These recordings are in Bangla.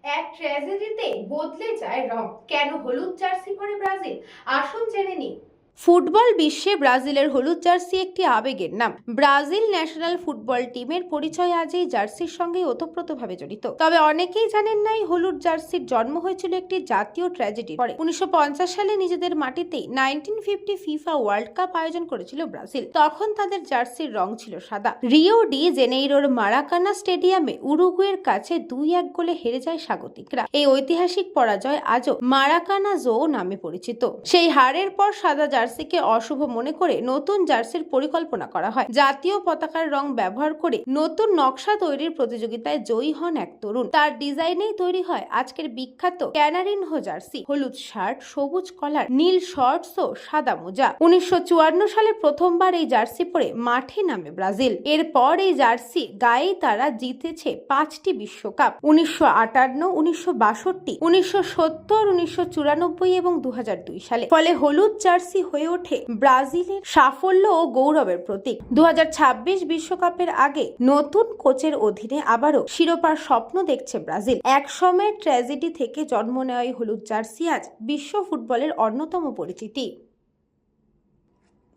এক ট্র্যাজেডিতে বদলে যায় রং। কেন হলুদ জার্সি পরে ব্রাজিল? আসুন জেনে নিই। ফুটবল বিশ্বে ব্রাজিলের হলুদ জার্সি একটি আবেগের নাম। ব্রাজিল ন্যাশনাল ফুটবল টিমের পরিচয় আজ এই জার্সির সঙ্গেই ওতপ্রোতভাবে জড়িত। তবে অনেকেই জানেন না এই হলুদ জার্সির জন্ম হয়েছিল একটি জাতীয় ট্র্যাজেডির পরে। 1950 সালে নিজেদের মাটিতেই 1950 ফিফা ওয়ার্ল্ড কাপ আয়োজন করেছিল ব্রাজিল। তখন তাদের জার্সির রং ছিল সাদা। রিও ডি জেনেইরোর মারাকানা স্টেডিয়ামে উরুগুয়ের কাছে 2-1 গোলে হেরে যায় স্বাগতিকরা। এই ঐতিহাসিক পরাজয় আজও মারাকানা জো নামে পরিচিত। সেই হারের পর সাদা জার্সিকে অশুভ মনে করে নতুন জার্সির পরিকল্পনা করা হয়। জাতীয় পতাকার রং ব্যবহার করে নতুন নকশা তৈরির প্রতিযোগিতায় জয়ী হন এক তরুণ। তার ডিজাইনেই তৈরি হয় আজকের বিখ্যাত ক্যানারিনহো জার্সি। হলুদ শার্ট, সবুজ কলার, নীল শর্টস ও সাদা মোজা। 1954 সালে প্রথমবার এই জার্সি পরে মাঠে নামে ব্রাজিল। এরপর এই জার্সি গায়েই তারা জিতেছে 5টি বিশ্বকাপ: 1958, 1962, 1970, 1994 এবং 2002 সালে। ফলে হলুদ জার্সি হয়ে ওঠে ব্রাজিলের সাফল্য ও গৌরবের প্রতীক। 2026 বিশ্বকাপের আগে নতুন কোচের অধীনে আবারও শিরোপার স্বপ্ন দেখছে ব্রাজিল। এক সময়ের ট্র্যাজেডি থেকে জন্ম নেওয়া এই হলুদ জার্সি আজ বিশ্ব ফুটবলের অন্যতম পরিচিতি।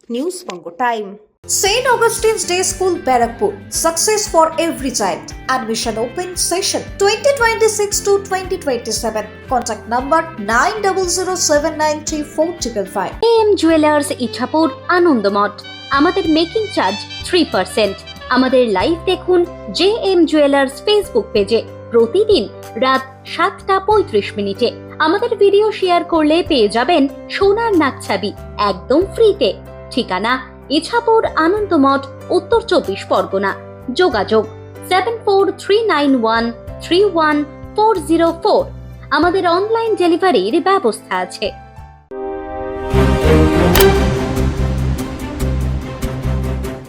News Banga time. St. Augustine's Day School, Barrackpur. Success for every child. Admission open session 2026 to 2027. Contact number 9007934555. AM jewellers Ichapur, Anandamath. আমাদের মেকিং চার্জ 3%। আমাদের লাইভ দেখুন JM জুয়েলার্স ফেসবুক পেজে প্রতিদিন রাত 7:35 আমাদের ভিডিও শেয়ার করলে পেয়ে যাবেন সোনার নাকছাবি একদম ফ্রিতে। ঠিকানা ইছাপুর, আনন্দমঠ, উত্তর 24 পরগনা। যোগাযোগ 7439131404। আমাদের অনলাইন ডেলিভারির ব্যবস্থা আছে।